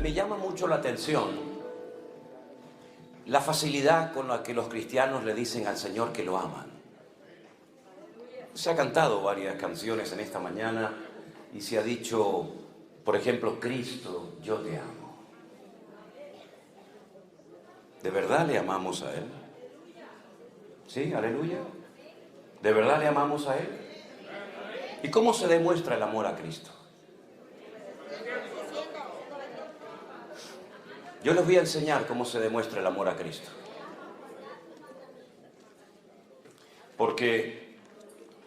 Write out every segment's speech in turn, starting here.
me llama mucho la atención la facilidad con la que los cristianos le dicen al Señor que lo aman. Se ha cantado varias canciones en esta mañana y se ha dicho, por ejemplo, Cristo, yo te amo. ¿De verdad le amamos a Él? ¿Sí? Aleluya. ¿De verdad le amamos a Él? ¿Y cómo se demuestra el amor a Cristo? Yo les voy a enseñar cómo se demuestra el amor a Cristo. Porque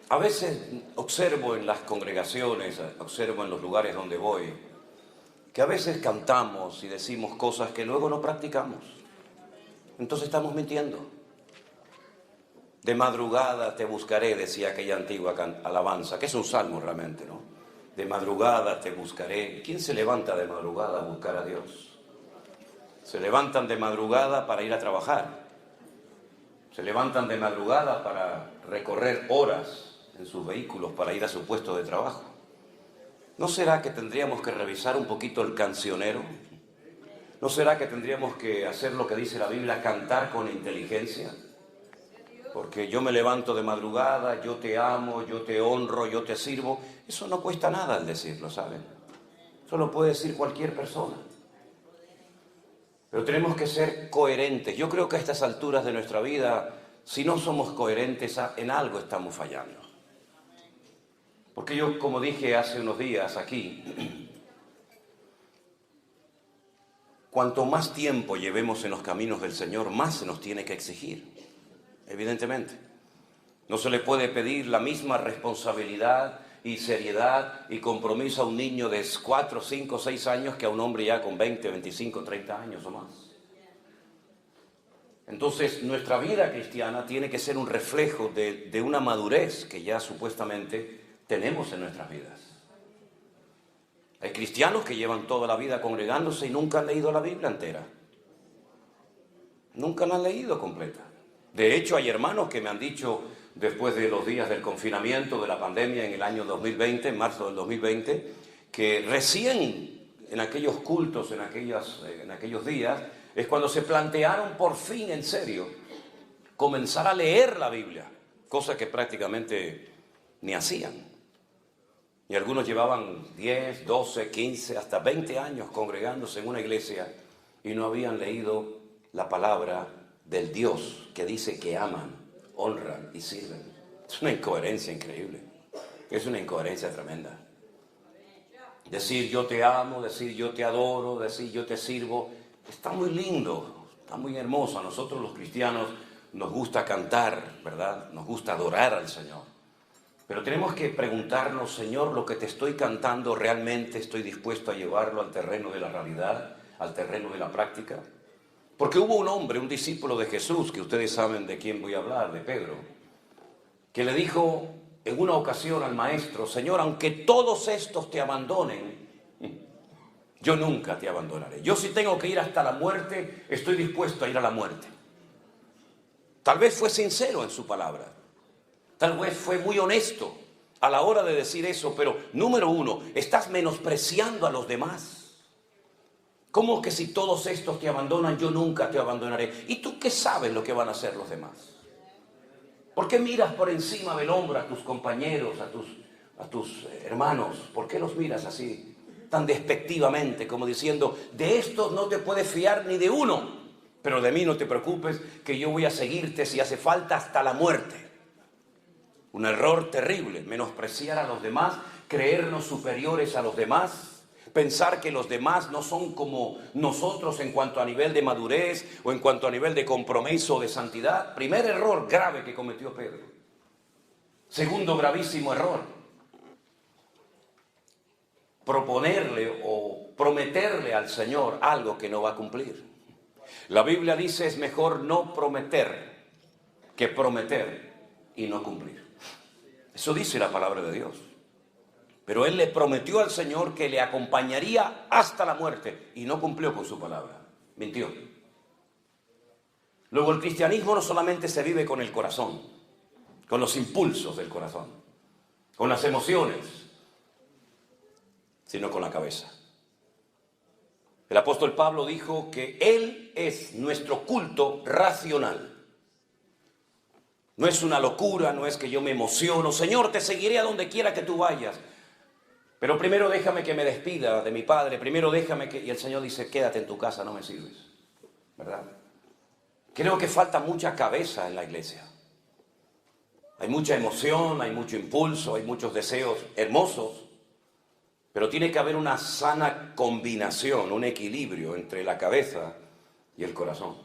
a veces observo en las congregaciones, observo en los lugares donde voy, que a veces cantamos y decimos cosas que luego no practicamos. Entonces estamos mintiendo. De madrugada te buscaré, decía aquella antigua alabanza, que es un salmo realmente, ¿no? De madrugada te buscaré. ¿Quién se levanta de madrugada a buscar a Dios? Se levantan de madrugada para ir a trabajar. Se levantan de madrugada para recorrer horas en sus vehículos para ir a su puesto de trabajo. ¿No será que tendríamos que revisar un poquito el cancionero? ¿No será que tendríamos que hacer lo que dice la Biblia, cantar con inteligencia? Porque yo me levanto de madrugada, yo te amo, yo te honro, yo te sirvo. Eso no cuesta nada al decirlo, ¿saben? Eso lo puede decir cualquier persona. Pero tenemos que ser coherentes. Yo creo que a estas alturas de nuestra vida, si no somos coherentes, en algo estamos fallando. Porque yo, como dije hace unos días aquí, cuanto más tiempo llevemos en los caminos del Señor, más se nos tiene que exigir. Evidentemente, no se le puede pedir la misma responsabilidad y seriedad y compromiso a un niño de 4, 5, 6 años que a un hombre ya con 20, 25, 30 años o más. Entonces, nuestra vida cristiana tiene que ser un reflejo de una madurez que ya supuestamente tenemos en nuestras vidas. Hay cristianos que llevan toda la vida congregándose y nunca han leído la Biblia entera. Nunca la han leído completa. De hecho, hay hermanos que me han dicho, después de los días del confinamiento, de la pandemia en el año 2020, en marzo del 2020, que recién en aquellos cultos, en aquellos días, es cuando se plantearon por fin, en serio, comenzar a leer la Biblia, cosa que prácticamente ni hacían. Y algunos llevaban 10, 12, 15, hasta 20 años congregándose en una iglesia y no habían leído la palabra del Dios que dice que aman, honran y sirven. Es una incoherencia increíble. Es una incoherencia tremenda. Decir yo te amo, decir yo te adoro, decir yo te sirvo, está muy lindo, está muy hermoso. A nosotros los cristianos nos gusta cantar, ¿verdad? Nos gusta adorar al Señor. Pero tenemos que preguntarnos, Señor, lo que te estoy cantando, ¿realmente estoy dispuesto a llevarlo al terreno de la realidad, al terreno de la práctica? Porque hubo un hombre, un discípulo de Jesús, que ustedes saben de quién voy a hablar, de Pedro, que le dijo en una ocasión al maestro, Señor, aunque todos estos te abandonen, yo nunca te abandonaré. Yo si tengo que ir hasta la muerte, estoy dispuesto a ir a la muerte. Tal vez fue sincero en su palabra, tal vez fue muy honesto a la hora de decir eso, pero número uno, estás menospreciando a los demás. ¿Cómo que si todos estos te abandonan, yo nunca te abandonaré? ¿Y tú qué sabes lo que van a hacer los demás? ¿Por qué miras por encima del hombro a tus compañeros, a tus hermanos? ¿Por qué los miras así, tan despectivamente, como diciendo, de estos no te puedes fiar ni de uno, pero de mí no te preocupes, que yo voy a seguirte si hace falta hasta la muerte? Un error terrible, menospreciar a los demás, creernos superiores a los demás, pensar que los demás no son como nosotros en cuanto a nivel de madurez o en cuanto a nivel de compromiso o de santidad. Primer error grave que cometió Pedro. Segundo gravísimo error, proponerle o prometerle al Señor algo que no va a cumplir. La Biblia dice es mejor no prometer que prometer y no cumplir. Eso dice la palabra de Dios. Pero él le prometió al Señor que le acompañaría hasta la muerte y no cumplió con su palabra. Mintió. Luego el cristianismo no solamente se vive con el corazón, con los impulsos del corazón, con las emociones, sino con la cabeza. El apóstol Pablo dijo que Él es nuestro culto racional. No es una locura, no es que yo me emociono. Señor, te seguiré a donde quiera que tú vayas. Pero primero déjame que me despida de mi padre. Primero déjame que... Y el Señor dice, quédate en tu casa, no me sirves. ¿Verdad? Creo que falta mucha cabeza en la iglesia. Hay mucha emoción, hay mucho impulso, hay muchos deseos hermosos. Pero tiene que haber una sana combinación, un equilibrio entre la cabeza y el corazón.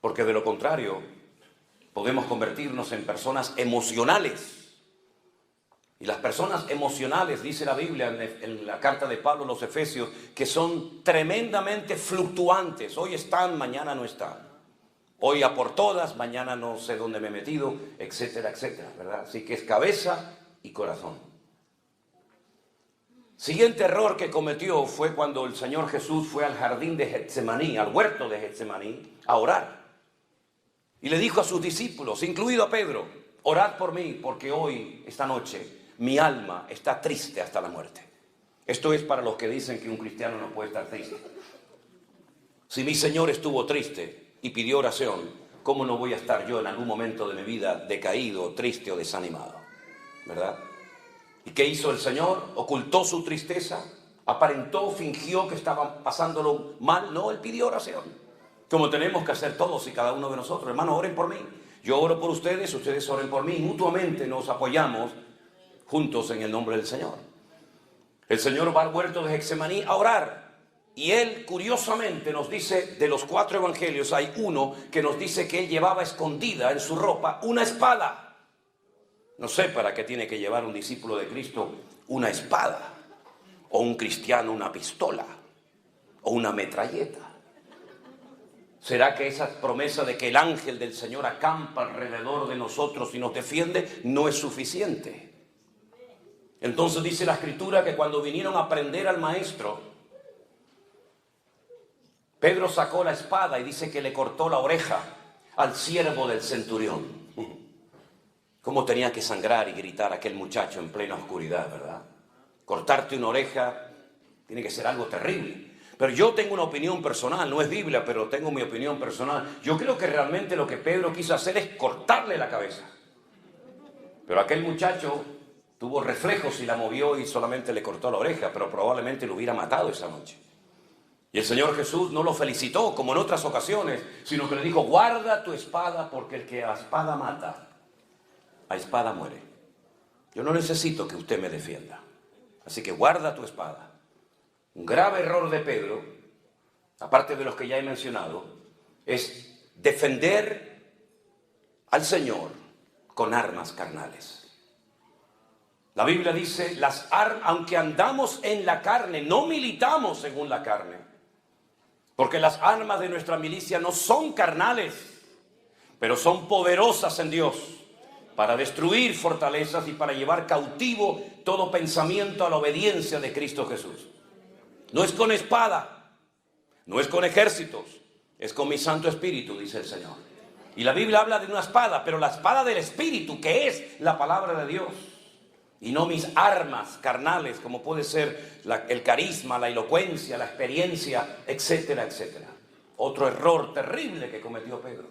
Porque de lo contrario, podemos convertirnos en personas emocionales. Y las personas emocionales, dice la Biblia en la carta de Pablo a los Efesios, que son tremendamente fluctuantes. Hoy están, mañana no están. Hoy a por todas, mañana no sé dónde me he metido, etcétera, etcétera, ¿verdad? Así que es cabeza y corazón. Siguiente error que cometió fue cuando el Señor Jesús fue al jardín de Getsemaní, al huerto de Getsemaní, a orar. Y le dijo a sus discípulos, incluido a Pedro, orad por mí, porque hoy, esta noche, mi alma está triste hasta la muerte. Esto es para los que dicen que un cristiano no puede estar triste. Si mi Señor estuvo triste y pidió oración, ¿cómo no voy a estar yo en algún momento de mi vida decaído, triste o desanimado? ¿Verdad? ¿Y qué hizo el Señor? ¿Ocultó su tristeza? ¿Aparentó, fingió que estaba pasándolo mal? No, Él pidió oración. Como tenemos que hacer todos y cada uno de nosotros. Hermanos, oren por mí. Yo oro por ustedes, ustedes oren por mí. Mutuamente nos apoyamos juntos en el nombre del Señor. El Señor va al huerto de Getsemaní a orar. Y Él, curiosamente, nos dice, de los 4 evangelios, hay uno que nos dice que Él llevaba escondida en su ropa una espada. No sé para qué tiene que llevar un discípulo de Cristo una espada, o un cristiano una pistola, o una metralleta. ¿Será que esa promesa de que el ángel del Señor acampa alrededor de nosotros y nos defiende no es suficiente? Entonces dice la Escritura que cuando vinieron a prender al maestro, Pedro sacó la espada y dice que le cortó la oreja al siervo del centurión. Cómo tenía que sangrar y gritar aquel muchacho en plena oscuridad, ¿verdad? Cortarte una oreja tiene que ser algo terrible. Pero yo tengo una opinión personal, no es Biblia, pero tengo mi opinión personal. Yo creo que realmente lo que Pedro quiso hacer es cortarle la cabeza. Pero aquel muchacho tuvo reflejos y la movió y solamente le cortó la oreja, pero probablemente lo hubiera matado esa noche. Y el Señor Jesús no lo felicitó como en otras ocasiones, sino que le dijo, guarda tu espada porque el que a espada mata, a espada muere. Yo no necesito que usted me defienda. Así que guarda tu espada. Un grave error de Pedro, aparte de los que ya he mencionado, es defender al Señor con armas carnales. La Biblia dice, aunque andamos en la carne, no militamos según la carne. Porque las armas de nuestra milicia no son carnales, pero son poderosas en Dios para destruir fortalezas y para llevar cautivo todo pensamiento a la obediencia de Cristo Jesús. No es con espada, no es con ejércitos, es con mi Santo Espíritu, dice el Señor. Y la Biblia habla de una espada, pero la espada del Espíritu, que es la palabra de Dios. Y no mis armas carnales, como puede ser el carisma, la elocuencia, la experiencia, etcétera, etcétera. Otro error terrible que cometió Pedro.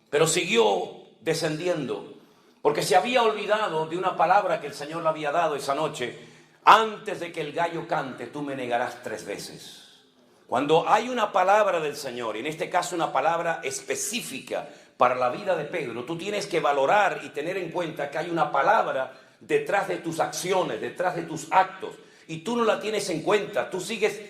Pero siguió descendiendo, porque se había olvidado de una palabra que el Señor le había dado esa noche. Antes de que el gallo cante, tú me negarás 3 veces. Cuando hay una palabra del Señor, y en este caso una palabra específica para la vida de Pedro, tú tienes que valorar y tener en cuenta que hay una palabra detrás de tus acciones, detrás de tus actos, y tú no la tienes en cuenta. Tú sigues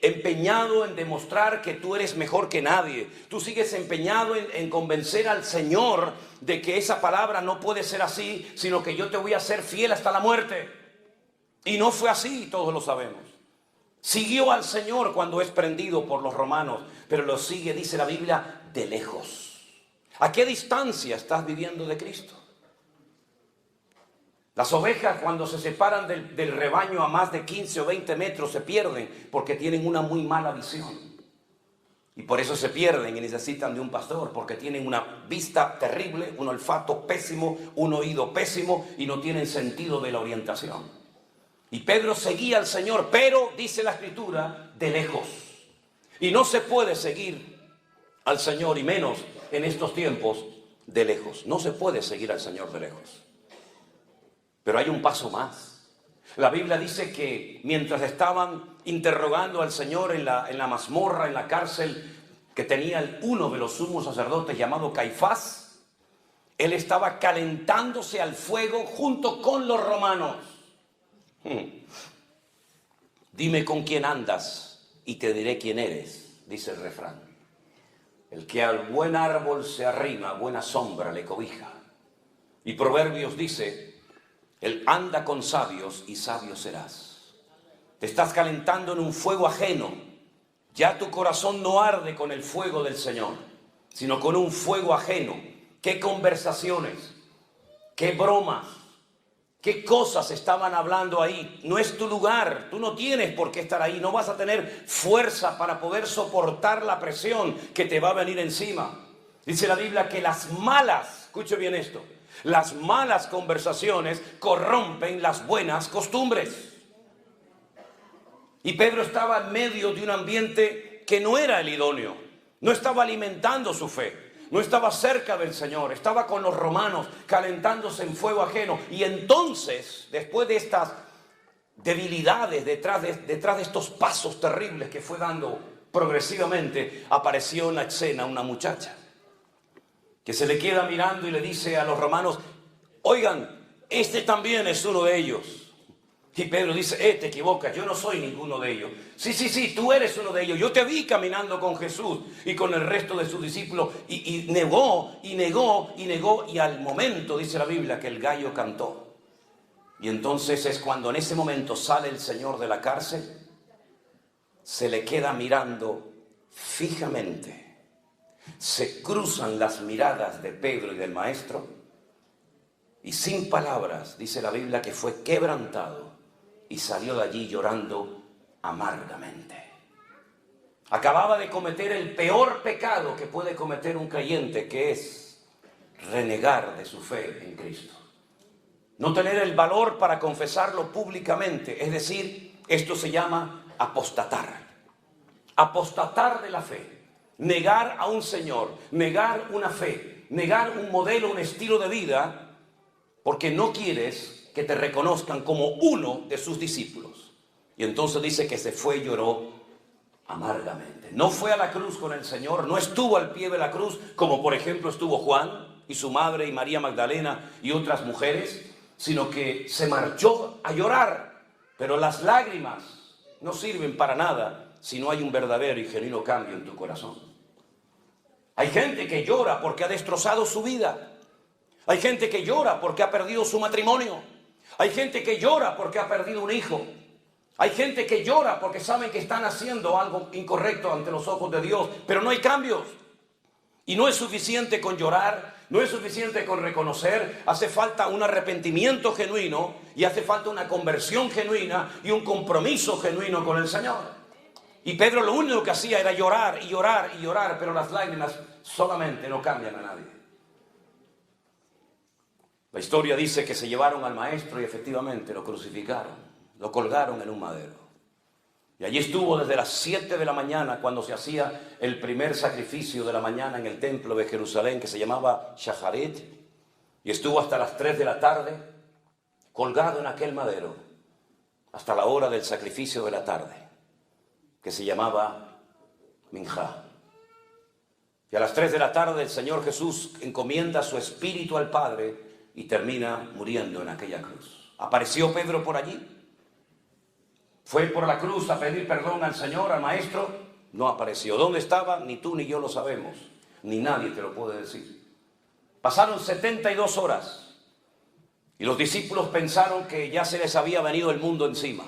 empeñado en demostrar que tú eres mejor que nadie. Tú sigues empeñado en convencer al Señor de que esa palabra no puede ser así, sino que yo te voy a ser fiel hasta la muerte. Y no fue así, todos lo sabemos. Siguió al Señor cuando es prendido por los romanos, pero lo sigue, dice la Biblia, de lejos. ¿A qué distancia estás viviendo de Cristo? Las ovejas, cuando se separan del rebaño a más de 15 o 20 metros, se pierden porque tienen una muy mala visión. Y por eso se pierden y necesitan de un pastor, porque tienen una vista terrible, un olfato pésimo, un oído pésimo y no tienen sentido de la orientación. Y Pedro seguía al Señor, pero, dice la Escritura, de lejos. Y no se puede seguir al Señor, y menos en estos tiempos, de lejos. No se puede seguir al Señor de lejos. Pero hay un paso más. La Biblia dice que mientras estaban interrogando al Señor en la mazmorra, en la cárcel que tenía uno de los sumos sacerdotes llamado Caifás, él estaba calentándose al fuego junto con los romanos. Dime con quién andas y te diré quién eres, dice el refrán. El que al buen árbol se arrima, buena sombra le cobija. Y Proverbios dice, él anda con sabios y sabio serás. Te estás calentando en un fuego ajeno. Ya tu corazón no arde con el fuego del Señor, sino con un fuego ajeno. ¿Qué conversaciones? ¿Qué bromas? ¿Qué cosas estaban hablando ahí? No es tu lugar, tú no tienes por qué estar ahí, no vas a tener fuerza para poder soportar la presión que te va a venir encima. Dice la Biblia que las malas, escuche bien esto, las malas conversaciones corrompen las buenas costumbres. Y Pedro estaba en medio de un ambiente que no era el idóneo, no estaba alimentando su fe. No estaba cerca del Señor, estaba con los romanos calentándose en fuego ajeno. Y entonces, después de estas debilidades, detrás de estos pasos terribles que fue dando progresivamente, apareció en la escena una muchacha que se le queda mirando y le dice a los romanos, oigan, este también es uno de ellos. Y Pedro dice, te equivocas, yo no soy ninguno de ellos. Sí, tú eres uno de ellos. Yo te vi caminando con Jesús y con el resto de sus discípulos. Y negó, y al momento, dice la Biblia, que el gallo cantó. Y entonces es cuando en ese momento sale el Señor de la cárcel, se le queda mirando fijamente. Se cruzan las miradas de Pedro y del Maestro. Y sin palabras, dice la Biblia, que fue quebrantado. Y salió de allí llorando amargamente. Acababa de cometer el peor pecado que puede cometer un creyente, que es renegar de su fe en Cristo. No tener el valor para confesarlo públicamente. Es decir, esto se llama apostatar. Apostatar de la fe. Negar a un Señor, negar una fe, negar un modelo, un estilo de vida, porque no quieres que te reconozcan como uno de sus discípulos. Y entonces dice que se fue y lloró amargamente. No fue a la cruz con el Señor, no estuvo al pie de la cruz, como por ejemplo estuvo Juan y su madre y María Magdalena y otras mujeres, sino que se marchó a llorar. Pero las lágrimas no sirven para nada si no hay un verdadero y genuino cambio en tu corazón. Hay gente que llora porque ha destrozado su vida. Hay gente que llora porque ha perdido su matrimonio. Hay gente que llora porque ha perdido un hijo. Hay gente que llora porque saben que están haciendo algo incorrecto ante los ojos de Dios, pero no hay cambios. Y no es suficiente con llorar, no es suficiente con reconocer, hace falta un arrepentimiento genuino y hace falta una conversión genuina y un compromiso genuino con el Señor. Y Pedro lo único que hacía era llorar y llorar y llorar, pero las lágrimas solamente no cambian a nadie. La historia dice que se llevaron al Maestro y efectivamente lo crucificaron, lo colgaron en un madero. Y allí estuvo desde las 7 de la mañana, cuando se hacía el primer sacrificio de la mañana en el templo de Jerusalén, que se llamaba Shacharit, y estuvo hasta las 3 de la tarde, colgado en aquel madero, hasta la hora del sacrificio de la tarde, que se llamaba Minjá. Y a las 3 de la tarde el Señor Jesús encomienda su espíritu al Padre y termina muriendo en aquella cruz. ¿Apareció Pedro por allí? ¿Fue por la cruz a pedir perdón al Señor, al Maestro? No apareció. ¿Dónde estaba? Ni tú ni yo lo sabemos. Ni nadie te lo puede decir. Pasaron 72 horas y los discípulos pensaron que ya se les había venido el mundo encima.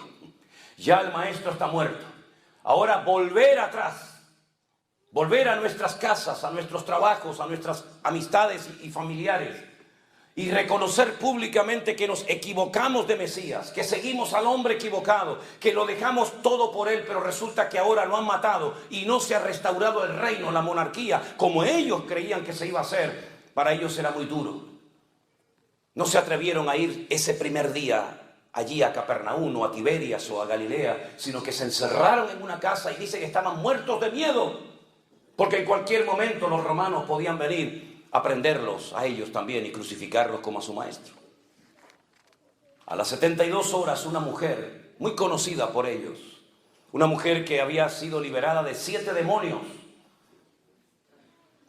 Ya el Maestro está muerto. Ahora volver atrás, volver a nuestras casas, a nuestros trabajos, a nuestras amistades y familiares, y reconocer públicamente que nos equivocamos de Mesías, que seguimos al hombre equivocado, que lo dejamos todo por él, pero resulta que ahora lo han matado y no se ha restaurado el reino, la monarquía, como ellos creían que se iba a hacer. Para ellos era muy duro. No se atrevieron a ir ese primer día allí a Capernaum o a Tiberias o a Galilea, sino que se encerraron en una casa y dice que estaban muertos de miedo, porque en cualquier momento los romanos podían venir a prenderlos a ellos también y crucificarlos como a su maestro. A las 72 horas una mujer muy conocida por ellos, una mujer que había sido liberada de 7 demonios,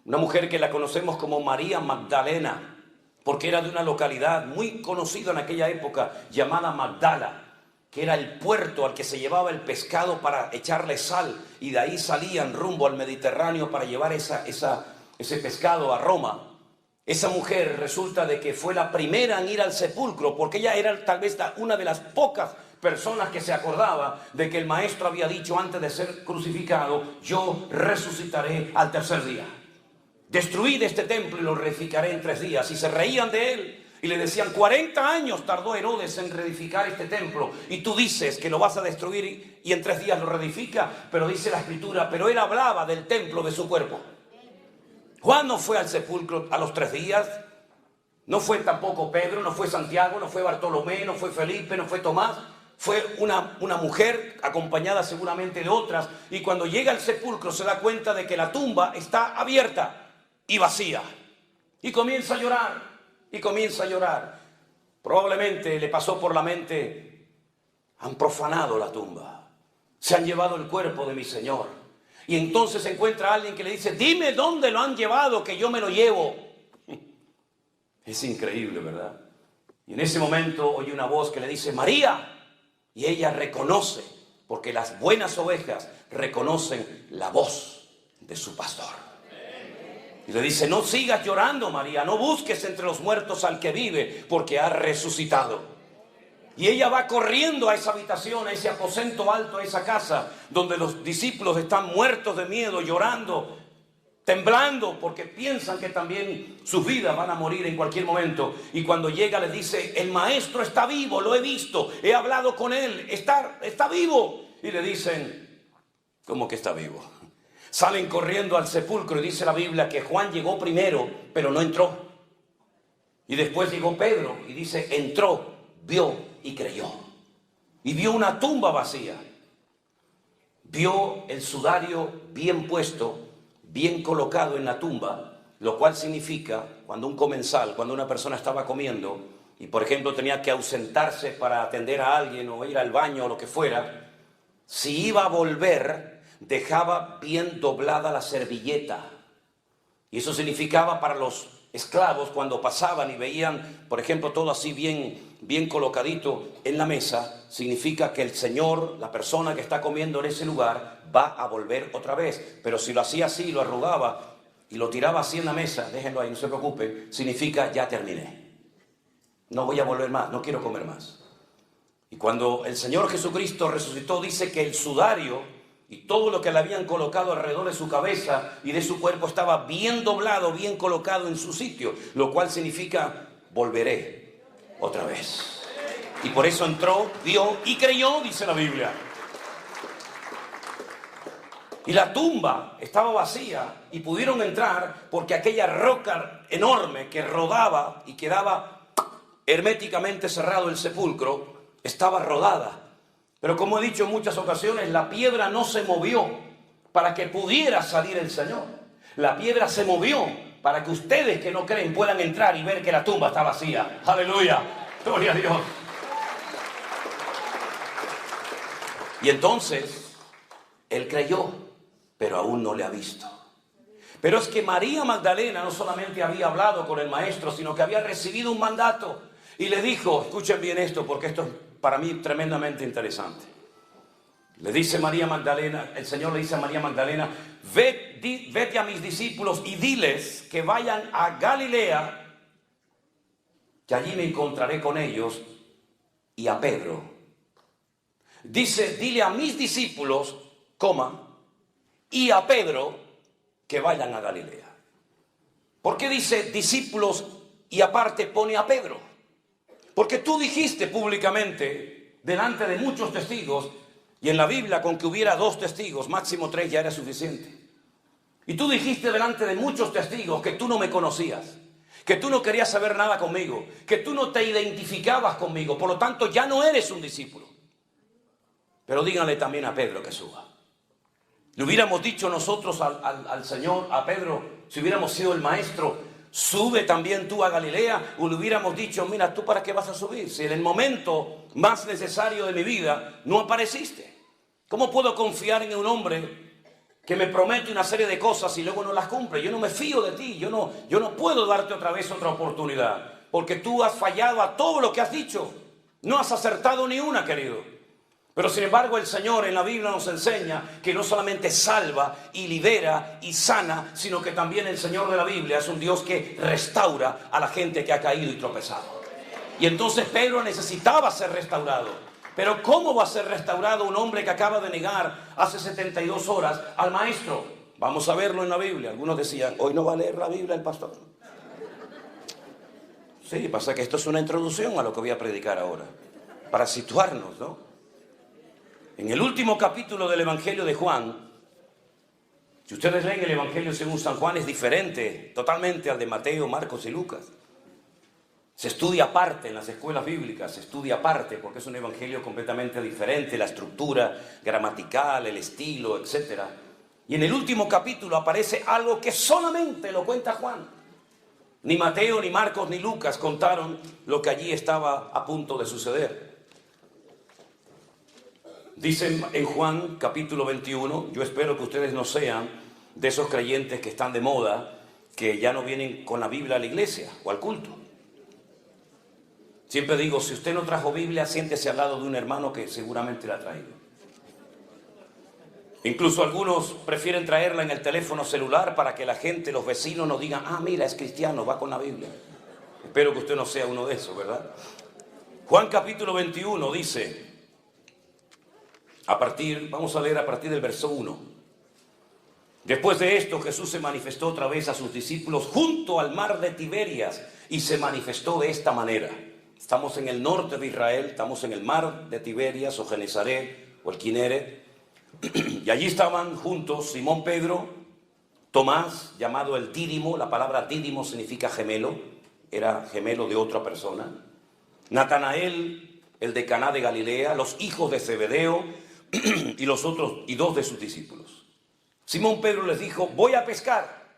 una mujer que la conocemos como María Magdalena, porque era de una localidad muy conocida en aquella época llamada Magdala, que era el puerto al que se llevaba el pescado para echarle sal, y de ahí salían rumbo al Mediterráneo para llevar ese pescado a Roma. Esa mujer resulta de que fue la primera en ir al sepulcro, porque ella era tal vez una de las pocas personas que se acordaba de que el maestro había dicho antes de ser crucificado: yo resucitaré al tercer día. Destruid este templo y lo reedificaré en 3 días. Y se reían de él y le decían: 40 años tardó Herodes en reedificar este templo, y tú dices que lo vas a destruir y en 3 días lo reedifica. Pero dice la escritura, pero él hablaba del templo de su cuerpo. Juan no fue al sepulcro a los 3 días, no fue tampoco Pedro, no fue Santiago, no fue Bartolomé, no fue Felipe, no fue Tomás. Fue una mujer acompañada seguramente de otras, y cuando llega al sepulcro se da cuenta de que la tumba está abierta y vacía, y comienza a llorar, y comienza a llorar. Probablemente le pasó por la mente: han profanado la tumba, se han llevado el cuerpo de mi Señor. Y entonces encuentra a alguien que le dice: dime dónde lo han llevado, que yo me lo llevo. Es increíble, ¿verdad? Y en ese momento oye una voz que le dice: María. Y ella reconoce, porque las buenas ovejas reconocen la voz de su pastor. Y le dice: no sigas llorando, María, no busques entre los muertos al que vive, porque ha resucitado. Y ella va corriendo a esa habitación, a ese aposento alto, a esa casa, donde los discípulos están muertos de miedo, llorando, temblando, porque piensan que también sus vidas van a morir en cualquier momento. Y cuando llega les dice: el maestro está vivo, lo he visto, he hablado con él, está vivo. Y le dicen: ¿cómo que está vivo? Salen corriendo al sepulcro, y dice la Biblia que Juan llegó primero, pero no entró. Y después llegó Pedro y dice: entró, vio y creyó. Y vio una tumba vacía. Vio el sudario bien puesto, bien colocado en la tumba, lo cual significa, cuando un comensal, cuando una persona estaba comiendo y por ejemplo tenía que ausentarse para atender a alguien o ir al baño o lo que fuera, si iba a volver, dejaba bien doblada la servilleta. Y eso significaba para los esclavos, cuando pasaban y veían, por ejemplo, todo así bien colocadito en la mesa, significa que el Señor, la persona que está comiendo en ese lugar, va a volver otra vez. Pero si lo hacía así, lo arrugaba y lo tiraba así en la mesa, déjenlo ahí, no se preocupen, significa: ya terminé, no voy a volver más, no quiero comer más. Y cuando el Señor Jesucristo resucitó, dice que el sudario y todo lo que le habían colocado alrededor de su cabeza y de su cuerpo estaba bien doblado, bien colocado en su sitio, lo cual significa: volveré otra vez. Y por eso entró, vio y creyó, dice la Biblia. Y la tumba estaba vacía y pudieron entrar porque aquella roca enorme que rodaba y quedaba herméticamente cerrado el sepulcro estaba rodada. Pero como he dicho en muchas ocasiones, la piedra no se movió para que pudiera salir el Señor. La piedra se movió para que ustedes que no creen puedan entrar y ver que la tumba está vacía. ¡Aleluya! ¡Gloria a Dios! Y entonces, él creyó, pero aún no le ha visto. Pero es que María Magdalena no solamente había hablado con el maestro, sino que había recibido un mandato. Y le dijo, escuchen bien esto, porque esto es para mí tremendamente interesante. Le dice María Magdalena, el Señor le dice a María Magdalena: vete a mis discípulos y diles que vayan a Galilea, que allí me encontraré con ellos, y a Pedro. Dice: dile a mis discípulos, y a Pedro, que vayan a Galilea. ¿Por qué dice discípulos y aparte pone a Pedro? Porque tú dijiste públicamente, delante de muchos testigos, y en la Biblia con que hubiera 2 testigos, máximo 3 ya era suficiente. Y tú dijiste delante de muchos testigos que tú no me conocías. que tú no querías saber nada conmigo, que tú no te identificabas conmigo, por lo tanto ya no eres un discípulo. Pero díganle también a Pedro que suba. Le hubiéramos dicho nosotros al Señor, a Pedro, si hubiéramos sido el maestro, sube también tú a Galilea, o le hubiéramos dicho, mira, ¿tú para qué vas a subir? Si en el momento más necesario de mi vida no apareciste. ¿Cómo puedo confiar en un hombre que me promete una serie de cosas y luego no las cumple? Yo no me fío de ti, yo no puedo darte otra vez otra oportunidad, porque tú has fallado a todo lo que has dicho. No has acertado ni una, querido. Pero sin embargo el Señor en la Biblia nos enseña que no solamente salva y libera y sana, sino que también el Señor de la Biblia es un Dios que restaura a la gente que ha caído y tropezado. Y entonces Pedro necesitaba ser restaurado. Pero ¿cómo va a ser restaurado un hombre que acaba de negar hace 72 horas al Maestro? Vamos a verlo en la Biblia. Algunos decían, hoy no va a leer la Biblia el pastor. Sí, pasa que esto es una introducción a lo que voy a predicar ahora, para situarnos, ¿no? En el último capítulo del Evangelio de Juan, si ustedes leen el Evangelio según San Juan, es diferente totalmente al de Mateo, Marcos y Lucas. Se estudia aparte en las escuelas bíblicas, se estudia aparte porque es un evangelio completamente diferente, la estructura gramatical, el estilo, etc. Y en el último capítulo aparece algo que solamente lo cuenta Juan. Ni Mateo, ni Marcos, ni Lucas contaron lo que allí estaba a punto de suceder. Dicen en Juan capítulo 21, yo espero que ustedes no sean de esos creyentes que están de moda, que ya no vienen con la Biblia a la iglesia o al culto. Siempre digo, si usted no trajo Biblia, siéntese al lado de un hermano que seguramente la ha traído. Incluso algunos prefieren traerla en el teléfono celular para que la gente, los vecinos, nos digan, ah, mira, es cristiano, va con la Biblia. Espero que usted no sea uno de esos, ¿verdad? Juan capítulo 21 dice... vamos a leer a partir del verso 1. Después de esto, Jesús se manifestó otra vez a sus discípulos junto al mar de Tiberias y se manifestó de esta manera. Estamos en el norte de Israel, estamos en el mar de Tiberias o Genesaret o el Kineret, y allí estaban juntos Simón Pedro, Tomás, llamado el Dídimo, la palabra Dídimo significa gemelo, era gemelo de otra persona, Natanael, el de Caná de Galilea, los hijos de Zebedeo, y los otros y dos de sus discípulos. Simón Pedro les dijo, voy a pescar.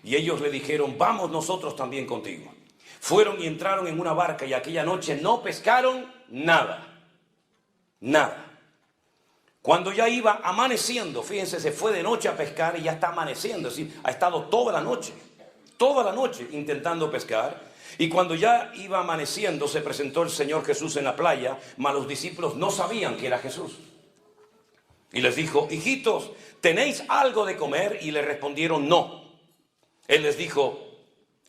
Y ellos le dijeron, vamos nosotros también contigo. Fueron y entraron en una barca y aquella noche no pescaron nada. Nada. Cuando ya iba amaneciendo, fíjense, se fue de noche a pescar y ya está amaneciendo. Es decir, ha estado toda la noche intentando pescar. Y cuando ya iba amaneciendo, se presentó el Señor Jesús en la playa, mas los discípulos no sabían que era Jesús. Y les dijo, hijitos, ¿tenéis algo de comer? Y le respondieron, no. Él les dijo,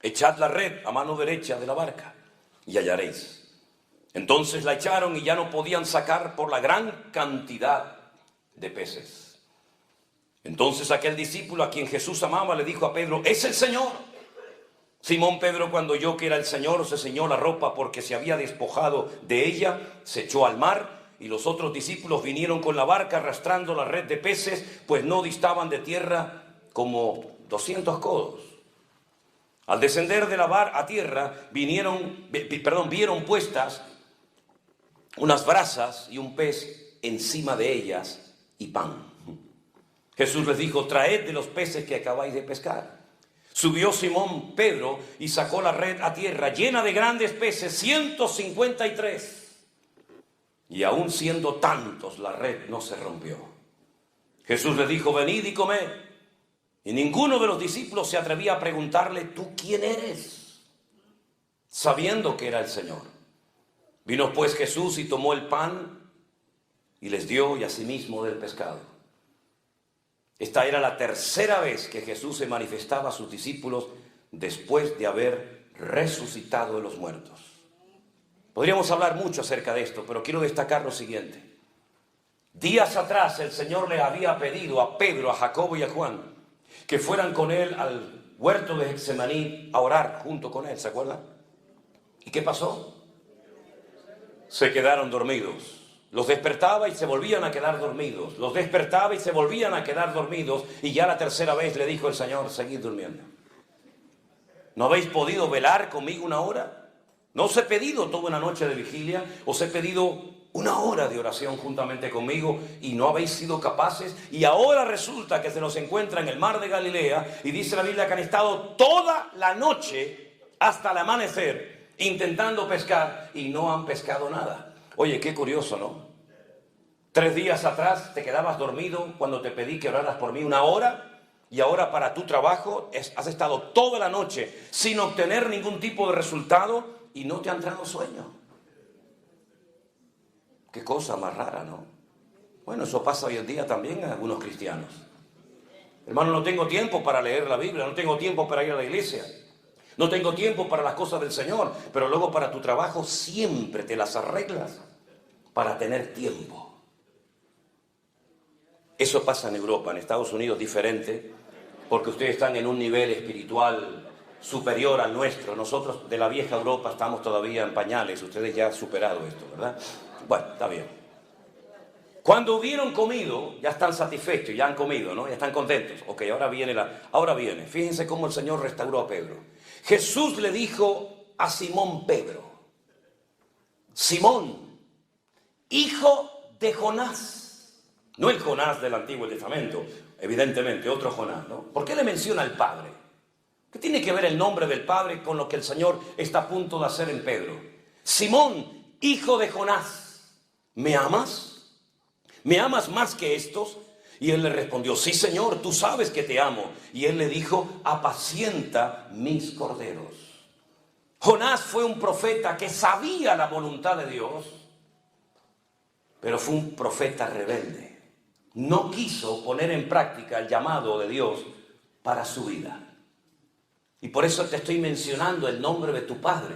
echad la red a mano derecha de la barca y hallaréis. Entonces la echaron y ya no podían sacar por la gran cantidad de peces. Entonces aquel discípulo a quien Jesús amaba le dijo a Pedro, es el Señor. Simón Pedro, cuando oyó que era el Señor, se ciñó la ropa porque se había despojado de ella, se echó al mar. Y los otros discípulos vinieron con la barca arrastrando la red de peces, pues no distaban de tierra como 200 codos. Al descender de la barca a tierra, vieron puestas unas brasas y un pez encima de ellas y pan. Jesús les dijo, traed de los peces que acabáis de pescar. Subió Simón Pedro y sacó la red a tierra llena de grandes peces, 153. Y aún siendo tantos, la red no se rompió. Jesús le dijo, venid y comed. Y ninguno de los discípulos se atrevía a preguntarle, ¿tú quién eres? Sabiendo que era el Señor. Vino pues Jesús y tomó el pan y les dio y asimismo del pescado. Esta era la tercera vez que Jesús se manifestaba a sus discípulos después de haber resucitado de los muertos. Podríamos hablar mucho acerca de esto, pero quiero destacar lo siguiente. Días atrás el Señor le había pedido a Pedro, a Jacobo y a Juan que fueran con él al huerto de Getsemaní a orar junto con él, ¿se acuerdan? ¿Y qué pasó? Se quedaron dormidos. Los despertaba y se volvían a quedar dormidos. Los despertaba y se volvían a quedar dormidos. Y ya la tercera vez le dijo el Señor, seguid durmiendo. ¿No habéis podido velar conmigo una hora? ¿No os he pedido toda una noche de vigilia? ¿Os he pedido una hora de oración juntamente conmigo y no habéis sido capaces? Y ahora resulta que se nos encuentra en el mar de Galilea y dice la Biblia que han estado toda la noche hasta el amanecer intentando pescar y no han pescado nada. Oye, qué curioso, ¿no? 3 días atrás te quedabas dormido cuando te pedí que oraras por mí una hora. Y ahora para tu trabajo has estado toda la noche sin obtener ningún tipo de resultado y no te ha entrado sueño. Qué cosa más rara, ¿no? Bueno, eso pasa hoy en día también a algunos cristianos. Hermano, no tengo tiempo para leer la Biblia, no tengo tiempo para ir a la iglesia, no tengo tiempo para las cosas del Señor, pero luego para tu trabajo siempre te las arreglas para tener tiempo. Eso pasa en Europa, en Estados Unidos diferente, porque ustedes están en un nivel espiritual superior al nuestro. Nosotros de la vieja Europa estamos todavía en pañales, ustedes ya han superado esto, ¿verdad? Bueno, está bien. Cuando hubieron comido, ya están satisfechos, ya han comido, ¿no? Ya están contentos. Ok, ahora viene. Fíjense cómo el Señor restauró a Pedro. Jesús le dijo a Simón Pedro: Simón, hijo de Jonás. No el Jonás del Antiguo Testamento, evidentemente, otro Jonás, ¿no? ¿Por qué le menciona al Padre? ¿Qué tiene que ver el nombre del Padre con lo que el Señor está a punto de hacer en Pedro? Simón, hijo de Jonás, ¿me amas? ¿Me amas más que estos? Y él le respondió: sí, Señor, tú sabes que te amo. Y él le dijo: apacienta mis corderos. Jonás fue un profeta que sabía la voluntad de Dios, pero fue un profeta rebelde. No quiso poner en práctica el llamado de Dios para su vida. Y por eso te estoy mencionando el nombre de tu padre.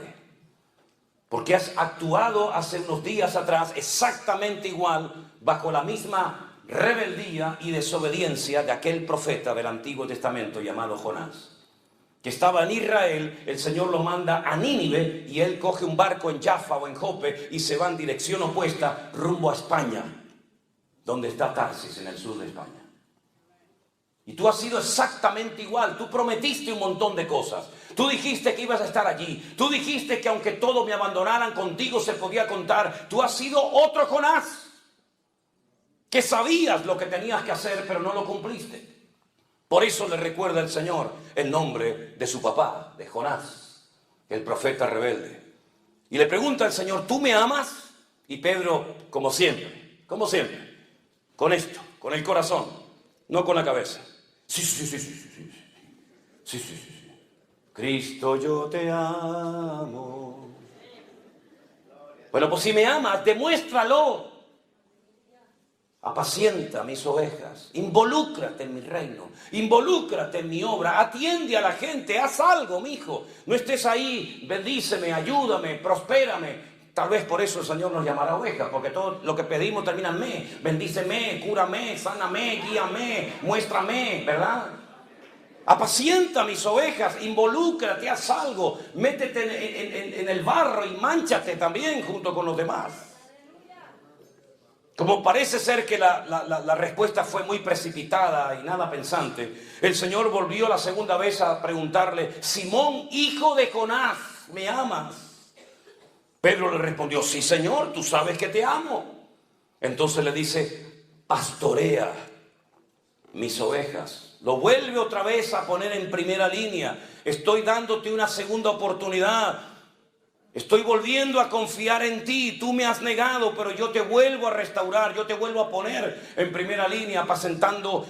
Porque has actuado hace unos días atrás exactamente igual, bajo la misma rebeldía y desobediencia de aquel profeta del Antiguo Testamento llamado Jonás, que estaba en Israel. El Señor lo manda a Nínive y él coge un barco en Jaffa o en Jope y se va en dirección opuesta rumbo a España, donde está Tarsis, en el sur de España. Y tú has sido exactamente igual. Tú prometiste un montón de cosas. Tú dijiste que ibas a estar allí. Tú dijiste que aunque todos me abandonaran, contigo se podía contar. Tú has sido otro Jonás, que sabías lo que tenías que hacer, pero no lo cumpliste. Por eso le recuerda el Señor el nombre de su papá, de Jonás, el profeta rebelde. Y le pregunta al Señor: ¿tú me amas? Y Pedro, como siempre, con esto, con el corazón, no con la cabeza. Sí. Cristo, yo te amo. Bueno, pues si me amas, demuéstralo. Apacienta mis ovejas, involúcrate en mi reino, involúcrate en mi obra, atiende a la gente, haz algo, mijo. No estés ahí, bendíceme, ayúdame, prospérame. Tal vez por eso el Señor nos llamará ovejas, porque todo lo que pedimos termina en me. Bendíceme, cúrame, sáname, guíame, muéstrame, ¿verdad? Apacienta mis ovejas, involúcrate, haz algo, métete en el barro y mánchate también junto con los demás. Como parece ser que la respuesta fue muy precipitada y nada pensante, el Señor volvió la segunda vez a preguntarle: Simón, hijo de Jonás, ¿me amas? Pedro le respondió: sí, Señor, tú sabes que te amo. Entonces le dice: pastorea mis ovejas. Lo vuelve otra vez a poner en primera línea. Estoy dándote una segunda oportunidad. Estoy volviendo a confiar en ti. Tú me has negado, pero yo te vuelvo a restaurar. Yo te vuelvo a poner en primera línea, apacentando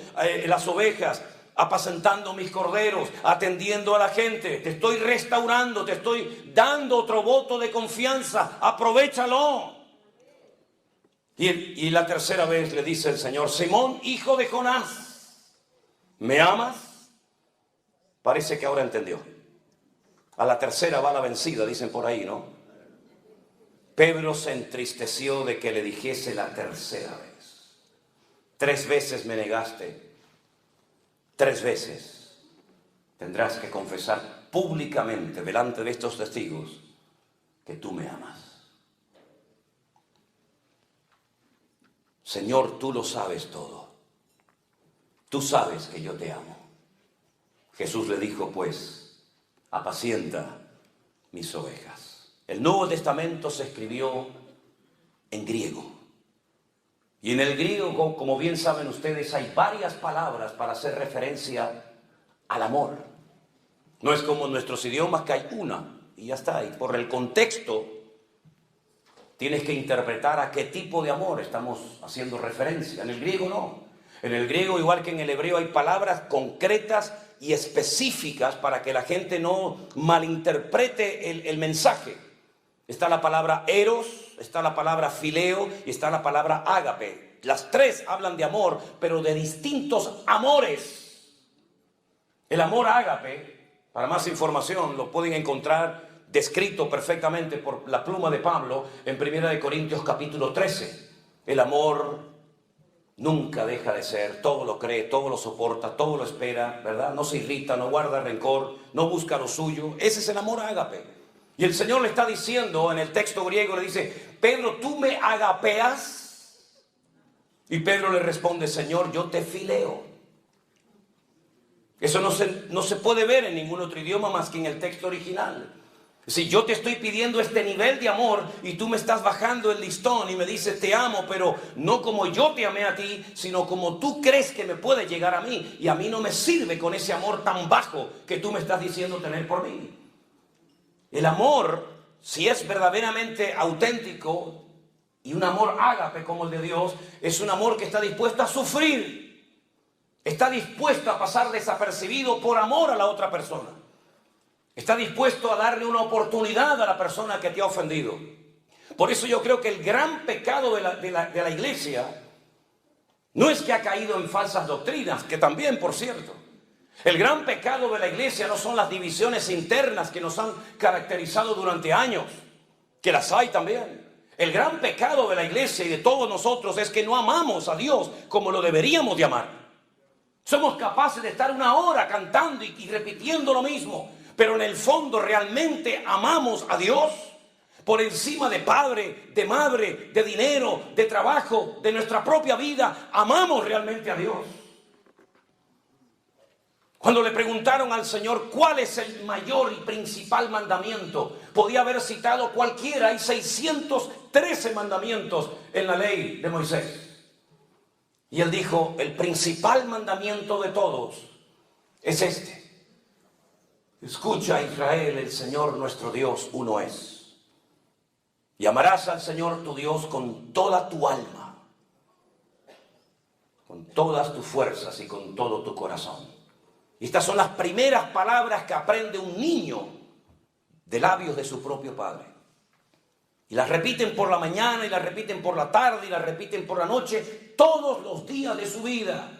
las ovejas, apacentando mis corderos, atendiendo a la gente. Te estoy restaurando, te estoy dando otro voto de confianza. Aprovechalo. Y la tercera vez le dice el Señor: Simón, hijo de Jonás, ¿me amas? Parece que ahora entendió. A la tercera va la vencida, dicen por ahí, ¿no? Pedro se entristeció de que le dijese la tercera vez: 3 veces me negaste, 3 veces tendrás que confesar públicamente delante de estos testigos que tú me amas. Señor, tú lo sabes todo. Tú sabes que yo te amo. Jesús le dijo, pues, apacienta mis ovejas. El Nuevo Testamento se escribió en griego. Y en el griego, como bien saben ustedes, hay varias palabras para hacer referencia al amor. No es como en nuestros idiomas que hay una y ya está. Y por el contexto tienes que interpretar a qué tipo de amor estamos haciendo referencia. En el griego no. En el griego, igual que en el hebreo, hay palabras concretas y específicas para que la gente no malinterprete el mensaje. Está la palabra eros, está la palabra fileo y está la palabra ágape. Las tres hablan de amor, pero de distintos amores. El amor ágape, para más información, lo pueden encontrar descrito perfectamente por la pluma de Pablo en 1 Corintios capítulo 13. El amor nunca deja de ser, todo lo cree, todo lo soporta, todo lo espera, ¿verdad? No se irrita, no guarda rencor, no busca lo suyo. Ese es el amor ágape. Y el Señor le está diciendo en el texto griego, le dice: Pedro, ¿tú me agapeas? Y Pedro le responde: Señor, yo te fileo. Eso no se puede ver en ningún otro idioma más que en el texto original. Si yo te estoy pidiendo este nivel de amor y tú me estás bajando el listón y me dices te amo, pero no como yo te amé a ti, sino como tú crees que me puede llegar a mí, y a mí no me sirve con ese amor tan bajo que tú me estás diciendo tener por mí. El amor, si es verdaderamente auténtico y un amor ágape como el de Dios, es un amor que está dispuesto a sufrir, está dispuesto a pasar desapercibido por amor a la otra persona. Está dispuesto a darle una oportunidad a la persona que te ha ofendido. Por eso yo creo que el gran pecado de la iglesia no es que ha caído en falsas doctrinas, que también, por cierto. El gran pecado de la iglesia no son las divisiones internas que nos han caracterizado durante años, que las hay también. El gran pecado de la iglesia y de todos nosotros es que no amamos a Dios como lo deberíamos de amar. Somos capaces de estar una hora cantando y repitiendo lo mismo, pero en el fondo realmente amamos a Dios por encima de padre, de madre, de dinero, de trabajo, de nuestra propia vida. Amamos realmente a Dios. Cuando le preguntaron al Señor cuál es el mayor y principal mandamiento, podía haber citado cualquiera. Hay 613 mandamientos en la ley de Moisés. Y él dijo: el principal mandamiento de todos es este: escucha, Israel, el Señor nuestro Dios uno es. Y amarás al Señor tu Dios con toda tu alma, con todas tus fuerzas y con todo tu corazón. Y estas son las primeras palabras que aprende un niño de labios de su propio padre. Y las repiten por la mañana, y las repiten por la tarde, y las repiten por la noche, todos los días de su vida.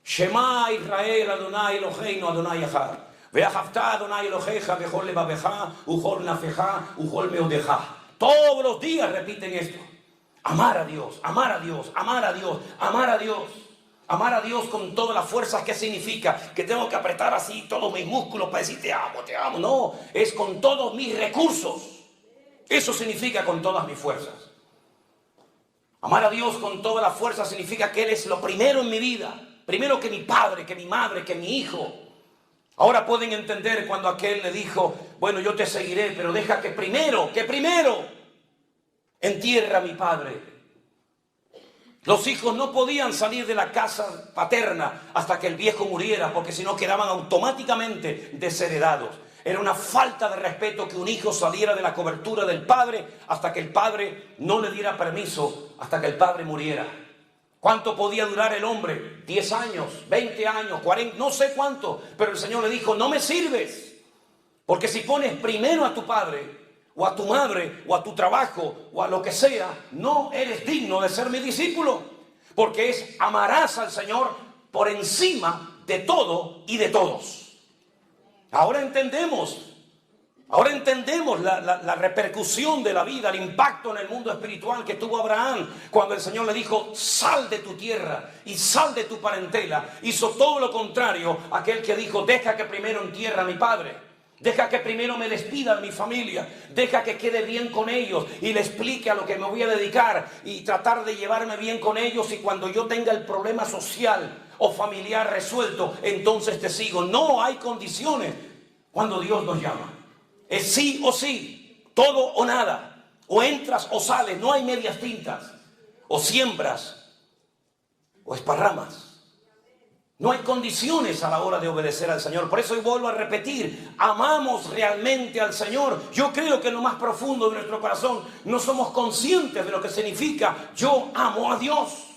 Shema Israel, Adonai Eloheinu, Adonai Echad. Ve'ahavta Adonai Elohecha, bechol levavecha, uchol nafecha, uchol meodecha. Todos los días repiten esto. Amar a Dios, amar a Dios, amar a Dios, amar a Dios. Amar a Dios con todas las fuerzas. ¿Qué significa? Que tengo que apretar así todos mis músculos para decir te amo, te amo. No, es con todos mis recursos. Eso significa con todas mis fuerzas. Amar a Dios con todas las fuerzas significa que Él es lo primero en mi vida. Primero que mi padre, que mi madre, que mi hijo. Ahora pueden entender cuando aquel le dijo: bueno, yo te seguiré, pero deja que primero entierra a mi padre. Los hijos no podían salir de la casa paterna hasta que el viejo muriera, porque si no quedaban automáticamente desheredados. Era una falta de respeto que un hijo saliera de la cobertura del padre hasta que el padre no le diera permiso, hasta que el padre muriera. ¿Cuánto podía durar el hombre? 10 años, 20 años, 40, no sé cuánto. Pero el Señor le dijo: no me sirves, porque si pones primero a tu padre, o a tu madre, o a tu trabajo, o a lo que sea, no eres digno de ser mi discípulo. Porque es: amarás al Señor por encima de todo y de todos. Ahora entendemos la repercusión de la vida, el impacto en el mundo espiritual que tuvo Abraham cuando el Señor le dijo: sal de tu tierra y sal de tu parentela. Hizo todo lo contrario a aquel que dijo: deja que primero entierre a mi padre. Deja que primero me despida de mi familia. Deja que quede bien con ellos y le explique a lo que me voy a dedicar y tratar de llevarme bien con ellos. Y cuando yo tenga el problema social o familiar resuelto, entonces te sigo. No hay condiciones. cuando Dios nos llama. Es sí o sí, todo o nada. O entras o sales, no hay medias tintas. O siembras o esparramas. No hay condiciones a la hora de obedecer al Señor. Por eso hoy vuelvo a repetir, amamos realmente al Señor. Yo creo que en lo más profundo de nuestro corazón no somos conscientes de lo que significa yo amo a Dios.